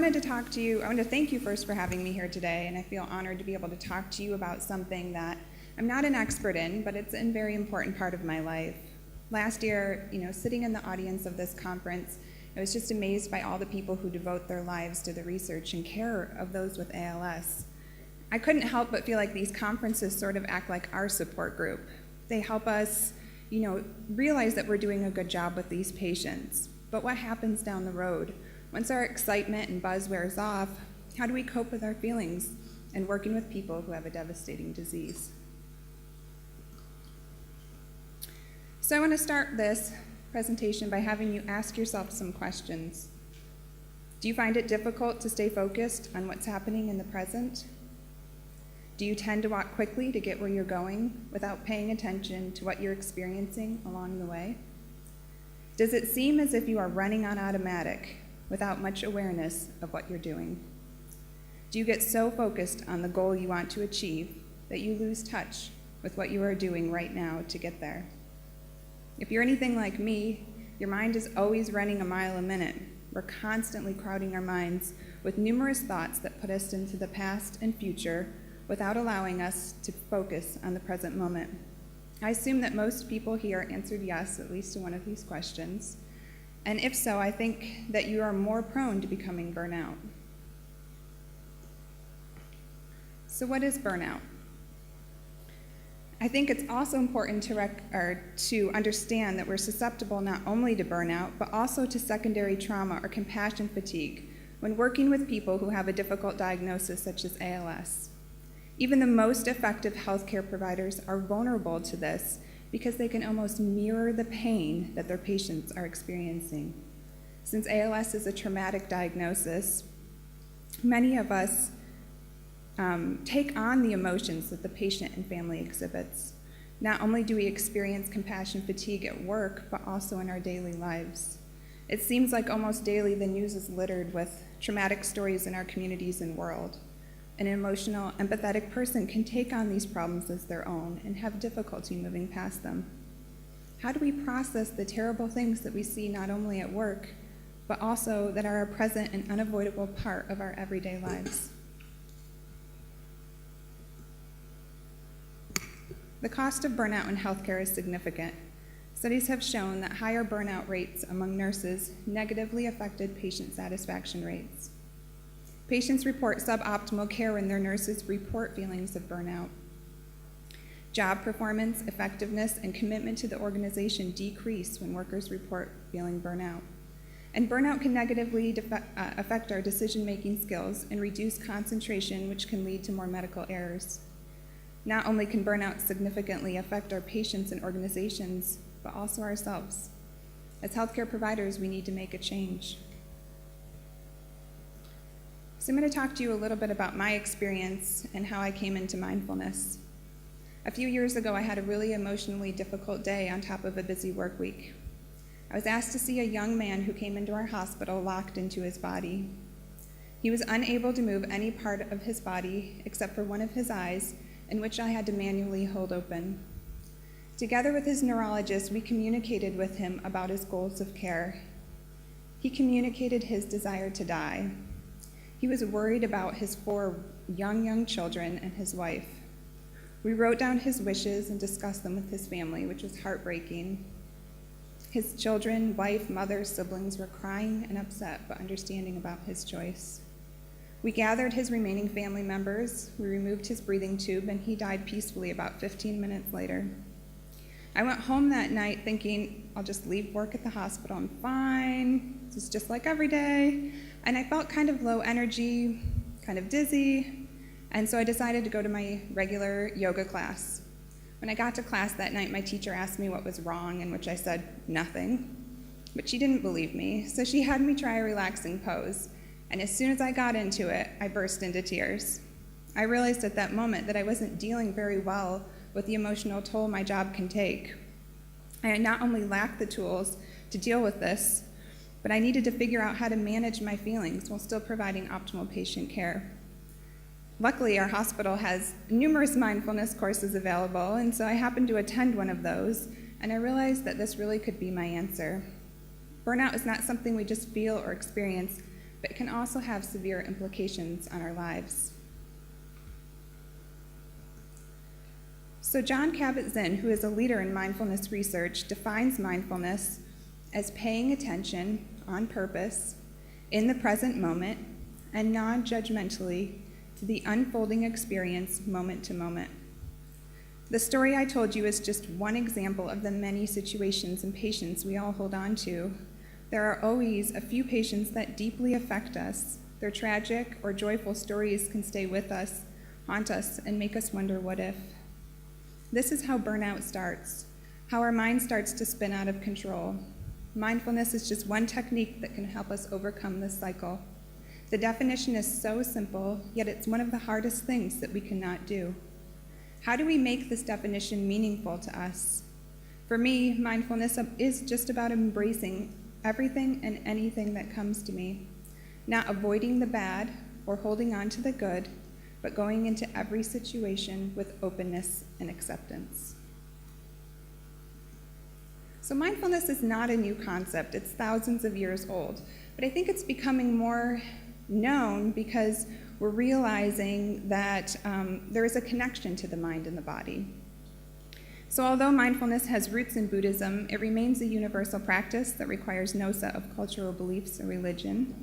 wanted to talk to you, I want to thank you first for having me here today, and I feel honored to be able to talk to you about something that I'm not an expert in, but it's a very important part of my life. Last year, sitting in the audience of this conference, I was just amazed by all the people who devote their lives to the research and care of those with ALS. I couldn't help but feel like these conferences sort of act like our support group. They help us, realize that we're doing a good job with these patients. But what happens down the road? Once our excitement and buzz wears off, how do we cope with our feelings and working with people who have a devastating disease? So I want to start this presentation by having you ask yourself some questions. Do you find it difficult to stay focused on what's happening in the present? Do you tend to walk quickly to get where you're going without paying attention to what you're experiencing along the way? Does it seem as if you are running on automatic without much awareness of what you're doing? Do you get so focused on the goal you want to achieve that you lose touch with what you are doing right now to get there? If you're anything like me, your mind is always running a mile a minute. We're constantly crowding our minds with numerous thoughts that put us into the past and future without allowing us to focus on the present moment. I assume that most people here answered yes, at least to one of these questions. And if so, I think that you are more prone to becoming burnout. So what is burnout? I think it's also important to understand that we're susceptible not only to burnout, but also to secondary trauma or compassion fatigue when working with people who have a difficult diagnosis such as ALS. Even the most effective healthcare providers are vulnerable to this because they can almost mirror the pain that their patients are experiencing. Since ALS is a traumatic diagnosis, many of us take on the emotions that the patient and family exhibits. Not only do we experience compassion fatigue at work, but also in our daily lives. It seems like almost daily the news is littered with traumatic stories in our communities and world. An emotional, empathetic person can take on these problems as their own and have difficulty moving past them. How do we process the terrible things that we see not only at work, but also that are a present and unavoidable part of our everyday lives? The cost of burnout in healthcare is significant. Studies have shown that higher burnout rates among nurses negatively affected patient satisfaction rates. Patients report suboptimal care when their nurses report feelings of burnout. Job performance, effectiveness, and commitment to the organization decrease when workers report feeling burnout. And burnout can negatively affect our decision-making skills and reduce concentration, which can lead to more medical errors. Not only can burnout significantly affect our patients and organizations, but also ourselves. As healthcare providers, we need to make a change. So I'm going to talk to you a little bit about my experience and how I came into mindfulness. A few years ago, I had a really emotionally difficult day on top of a busy work week. I was asked to see a young man who came into our hospital locked into his body. He was unable to move any part of his body except for one of his eyes, in which I had to manually hold open. Together with his neurologist, we communicated with him about his goals of care. He communicated his desire to die. He was worried about his 4 young children and his wife. We wrote down his wishes and discussed them with his family, which was heartbreaking. His children, wife, mother, siblings were crying and upset, but understanding about his choice. We gathered his remaining family members, we removed his breathing tube, and he died peacefully about 15 minutes later. I went home that night thinking, I'll just leave work at the hospital, I'm fine, this is just like every day. And I felt kind of low energy, kind of dizzy, and so I decided to go to my regular yoga class. When I got to class that night, my teacher asked me what was wrong, in which I said nothing, but she didn't believe me, so she had me try a relaxing pose. And as soon as I got into it, I burst into tears. I realized at that moment that I wasn't dealing very well with the emotional toll my job can take. I not only lacked the tools to deal with this, but I needed to figure out how to manage my feelings while still providing optimal patient care. Luckily, our hospital has numerous mindfulness courses available, and so I happened to attend one of those, and I realized that this really could be my answer. Burnout is not something we just feel or experience, but it can also have severe implications on our lives. So John Kabat-Zinn, who is a leader in mindfulness research, defines mindfulness as paying attention on purpose in the present moment and non-judgmentally to the unfolding experience moment to moment. The story I told you is just one example of the many situations and patients we all hold on to. There are always a few patients that deeply affect us. Their tragic or joyful stories can stay with us, haunt us, and make us wonder what if. This is how burnout starts, how our mind starts to spin out of control. Mindfulness is just one technique that can help us overcome this cycle. The definition is so simple, yet it's one of the hardest things that we cannot do. How do we make this definition meaningful to us? For me, mindfulness is just about embracing everything and anything that comes to me, not avoiding the bad or holding on to the good, but going into every situation with openness and acceptance. So mindfulness is not a new concept. It's thousands of years old, but I think it's becoming more known because we're realizing that there is a connection to the mind and the body. So although mindfulness has roots in Buddhism, it remains a universal practice that requires no set of cultural beliefs or religion.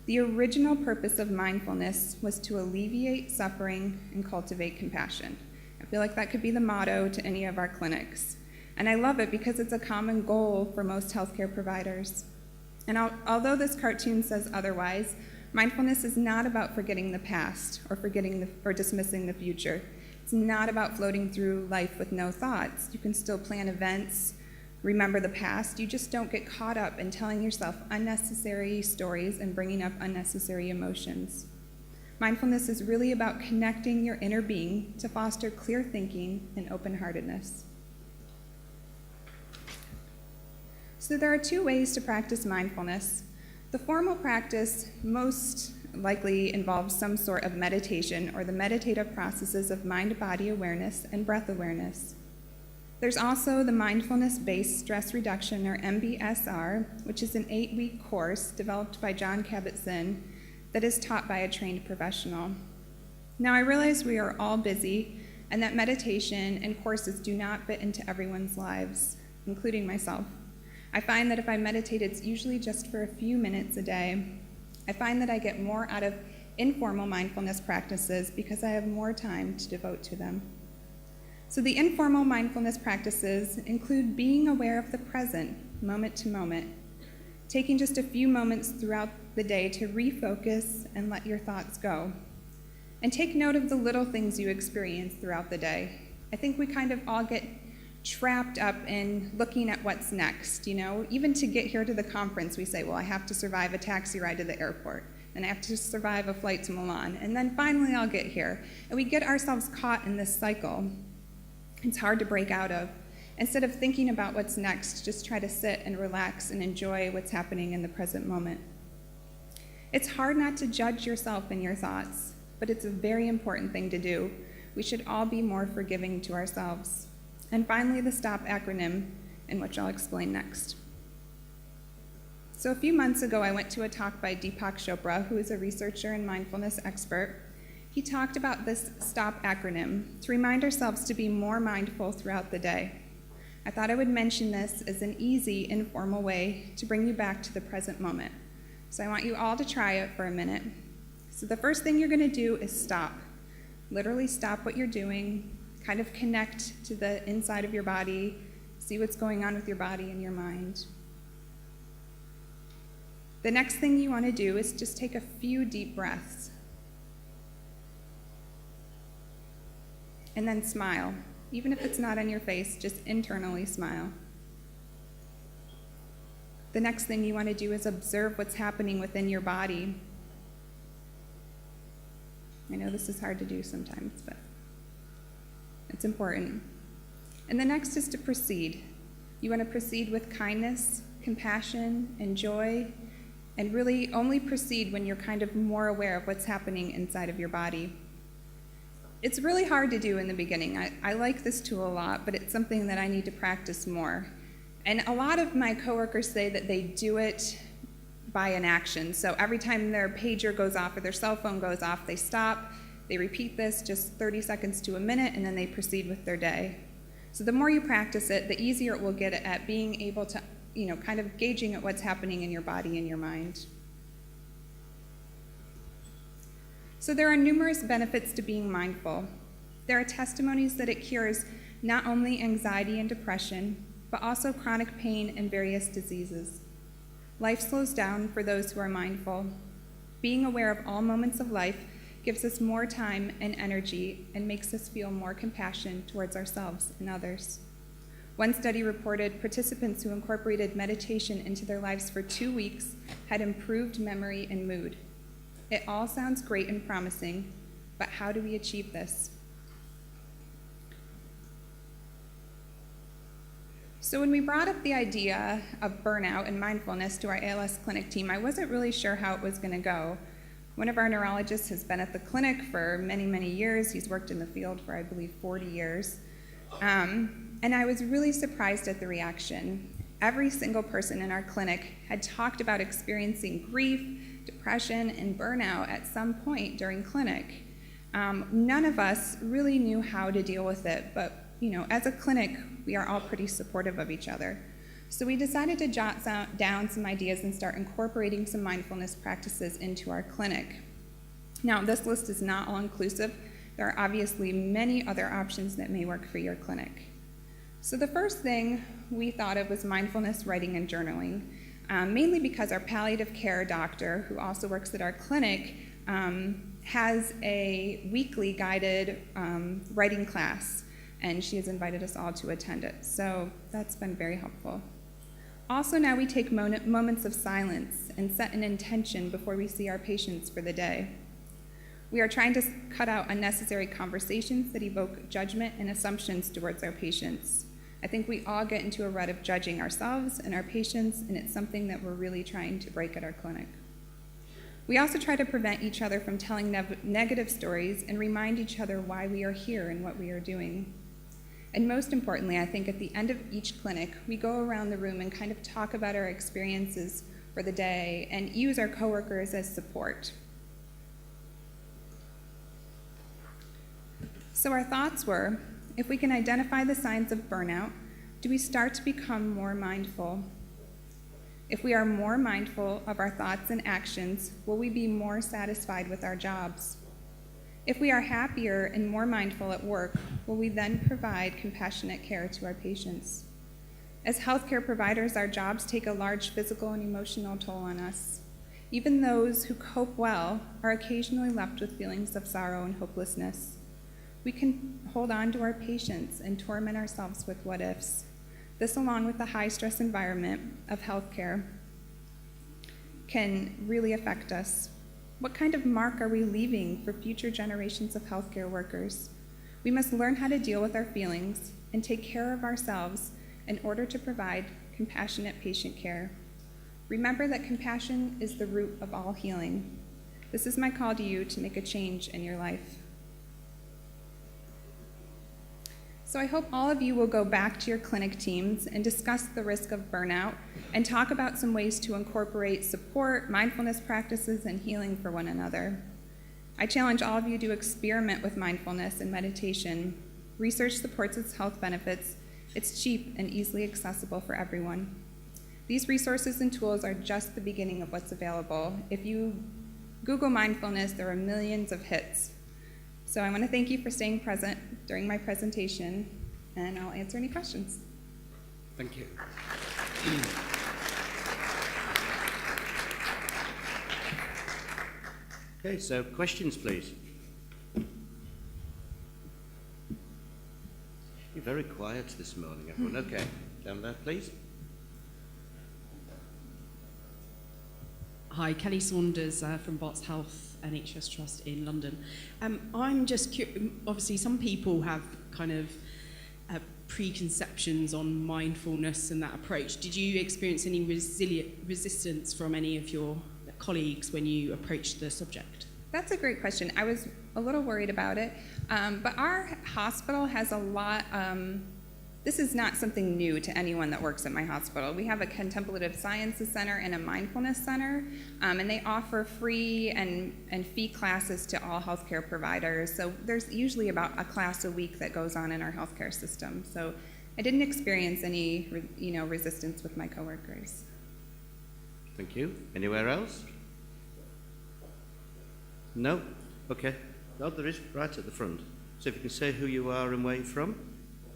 The original purpose of mindfulness was to alleviate suffering and cultivate compassion. I feel like that could be the motto to any of our clinics. And I love it because it's a common goal for most healthcare providers. And although this cartoon says otherwise, mindfulness is not about forgetting the past or dismissing the future. It's not about floating through life with no thoughts. You can still plan events, remember the past. You just don't get caught up in telling yourself unnecessary stories and bringing up unnecessary emotions. Mindfulness is really about connecting your inner being to foster clear thinking and open-heartedness. So there are two ways to practice mindfulness. The formal practice most likely involves some sort of meditation or the meditative processes of mind-body awareness and breath awareness. There's also the mindfulness-based stress reduction, or MBSR, which is an 8-week course developed by John Kabat-Zinn that is taught by a trained professional. Now, I realize we are all busy and that meditation and courses do not fit into everyone's lives, including myself. I find that if I meditate, it's usually just for a few minutes a day. I find that I get more out of informal mindfulness practices because I have more time to devote to them. So the informal mindfulness practices include being aware of the present, moment to moment, taking just a few moments throughout the day to refocus and let your thoughts go. And take note of the little things you experience throughout the day. I think we kind of all get trapped up in looking at what's next, Even to get here to the conference, we say, well, I have to survive a taxi ride to the airport, and I have to survive a flight to Milan, and then finally I'll get here. And we get ourselves caught in this cycle. It's hard to break out of. Instead of thinking about what's next, just try to sit and relax and enjoy what's happening in the present moment. It's hard not to judge yourself and your thoughts, but it's a very important thing to do. We should all be more forgiving to ourselves. And finally, the STOP acronym, in which I'll explain next. So a few months ago, I went to a talk by Deepak Chopra, who is a researcher and mindfulness expert. He talked about this STOP acronym to remind ourselves to be more mindful throughout the day. I thought I would mention this as an easy, informal way to bring you back to the present moment. So I want you all to try it for a minute. So the first thing you're going to do is stop. Literally stop what you're doing, kind of connect to the inside of your body, see what's going on with your body and your mind. The next thing you want to do is just take a few deep breaths. And then smile. Even if it's not on your face, just internally smile. The next thing you want to do is observe what's happening within your body. I know this is hard to do sometimes, but it's important. And the next is to proceed. You want to proceed with kindness, compassion, and joy, and really only proceed when you're kind of more aware of what's happening inside of your body. It's really hard to do in the beginning. I like this tool a lot, but it's something that I need to practice more. And a lot of my coworkers say that they do it by an action. So every time their pager goes off or their cell phone goes off, they stop, they repeat this just 30 seconds to a minute, and then they proceed with their day. So the more you practice it, the easier it will get at being able to, kind of gauging at what's happening in your body and your mind. So there are numerous benefits to being mindful. There are testimonies that it cures not only anxiety and depression, but also chronic pain and various diseases. Life slows down for those who are mindful. Being aware of all moments of life gives us more time and energy and makes us feel more compassion towards ourselves and others. One study reported participants who incorporated meditation into their lives for 2 weeks had improved memory and mood. It all sounds great and promising, but how do we achieve this? So when we brought up the idea of burnout and mindfulness to our ALS clinic team, I wasn't really sure how it was going to go. One of our neurologists has been at the clinic for many, many years. He's worked in the field for, I believe, 40 years. And I was really surprised at the reaction. Every single person in our clinic had talked about experiencing grief, depression, and burnout at some point during clinic. None of us really knew how to deal with it, but as a clinic, we are all pretty supportive of each other. So we decided to jot down some ideas and start incorporating some mindfulness practices into our clinic. Now, this list is not all-inclusive. There are obviously many other options that may work for your clinic. So the first thing we thought of was mindfulness writing and journaling, mainly because our palliative care doctor, who also works at our clinic, has a weekly guided writing class, and she has invited us all to attend it. So that's been very helpful. Also, now we take moments of silence and set an intention before we see our patients for the day. We are trying to cut out unnecessary conversations that evoke judgment and assumptions towards our patients. I think we all get into a rut of judging ourselves and our patients, and it's something that we're really trying to break at our clinic. We also try to prevent each other from telling negative stories and remind each other why we are here and what we are doing. And most importantly, I think at the end of each clinic, we go around the room and kind of talk about our experiences for the day and use our coworkers as support. So our thoughts were, if we can identify the signs of burnout, do we start to become more mindful? If we are more mindful of our thoughts and actions, will we be more satisfied with our jobs? If we are happier and more mindful at work, will we then provide compassionate care to our patients? As healthcare providers, our jobs take a large physical and emotional toll on us. Even those who cope well are occasionally left with feelings of sorrow and hopelessness. We can hold on to our patients and torment ourselves with what-ifs. This, along with the high-stress environment of healthcare, can really affect us. What kind of mark are we leaving for future generations of healthcare workers? We must learn how to deal with our feelings and take care of ourselves in order to provide compassionate patient care. Remember that compassion is the root of all healing. This is my call to you to make a change in your life. So I hope all of you will go back to your clinic teams and discuss the risk of burnout and talk about some ways to incorporate support, mindfulness practices, and healing for one another. I challenge all of you to experiment with mindfulness and meditation. Research supports its health benefits. It's cheap and easily accessible for everyone. These resources and tools are just the beginning of what's available. If you Google mindfulness, there are millions of hits. So I want to thank you for staying present during my presentation, and I'll answer any questions. Thank you. Okay, so questions, please. You're very quiet this morning, everyone. Okay, down there, please. Hi, Kelly Saunders from Bots Health NHS Trust in London. I'm just curious, obviously some people have kind of preconceptions on mindfulness and that approach. Did you experience any resistance from any of your colleagues when you approached the subject? That's a great question. I was a little worried about it, but our hospital has a lot this is not something new to anyone that works at my hospital. We have a contemplative sciences center and a mindfulness center, and they offer free and fee classes to all healthcare providers. So there's usually about a class a week that goes on in our healthcare system. So I didn't experience any, resistance with my coworkers. Thank you. Anywhere else? No? Okay. No, there is, right at the front. So if you can say who you are and where you're from.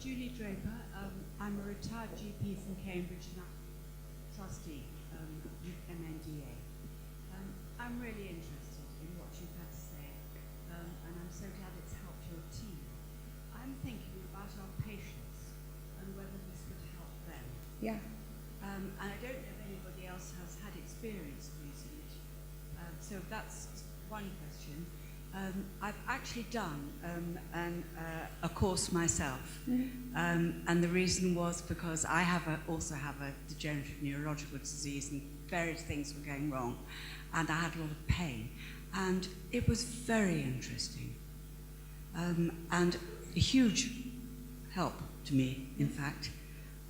Julie Draper. I'm a retired GP from Cambridge and a trustee, MNDA. I'm really interested in what you've had to say, and I'm so glad it's helped your team. I'm thinking about our patients and whether this would help them. Yeah. And I don't know if anybody else has had experience of using it. So that's one question. I've actually done a course myself, and the reason was because I also have a degenerative neurological disease, and various things were going wrong, and I had a lot of pain, and it was very interesting, and a huge help to me, in fact,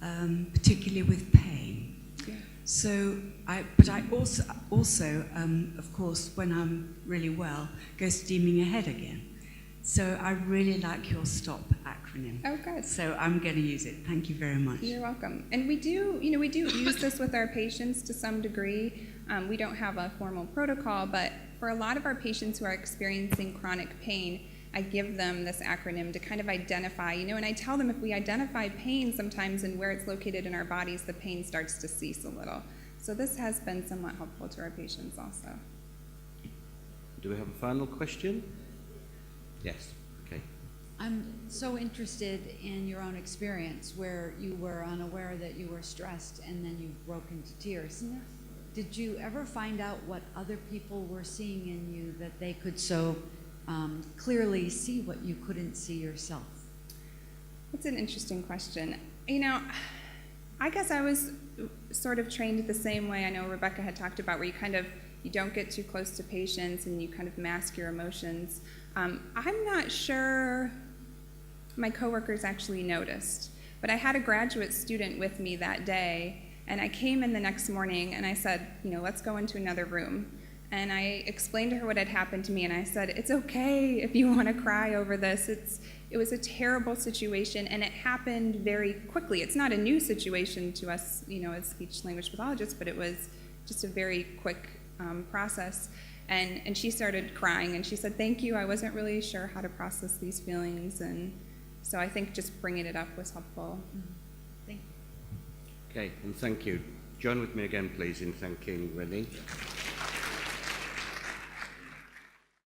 particularly with pain. Yeah. So, I also, of course, when I'm really well, go steaming ahead again. So I really like your STOP acronym. Oh, good. So I'm going to use it. Thank you very much. You're welcome. And we do use this with our patients to some degree. We don't have a formal protocol, but for a lot of our patients who are experiencing chronic pain, I give them this acronym to kind of identify, and I tell them if we identify pain sometimes and where it's located in our bodies, the pain starts to cease a little. So this has been somewhat helpful to our patients also. Do we have a final question? Yes. Okay. I'm so interested in your own experience where you were unaware that you were stressed and then you broke into tears. Yeah. Did you ever find out what other people were seeing in you that they could so clearly see what you couldn't see yourself? That's an interesting question. I guess I was sort of trained the same way I know Rebecca had talked about, where you don't get too close to patients and you kind of mask your emotions. I'm not sure my coworkers actually noticed, but I had a graduate student with me that day, and I came in the next morning and I said, let's go into another room. And I explained to her what had happened to me, and I said, it's okay if you want to cry over this. It was a terrible situation, and it happened very quickly. It's not a new situation to us, as speech-language pathologists, but it was just a very quick process. And she started crying, and she said, thank you, I wasn't really sure how to process these feelings. And so I think just bringing it up was helpful. Thank you. Okay, and thank you. Join with me again, please, in thanking Renee.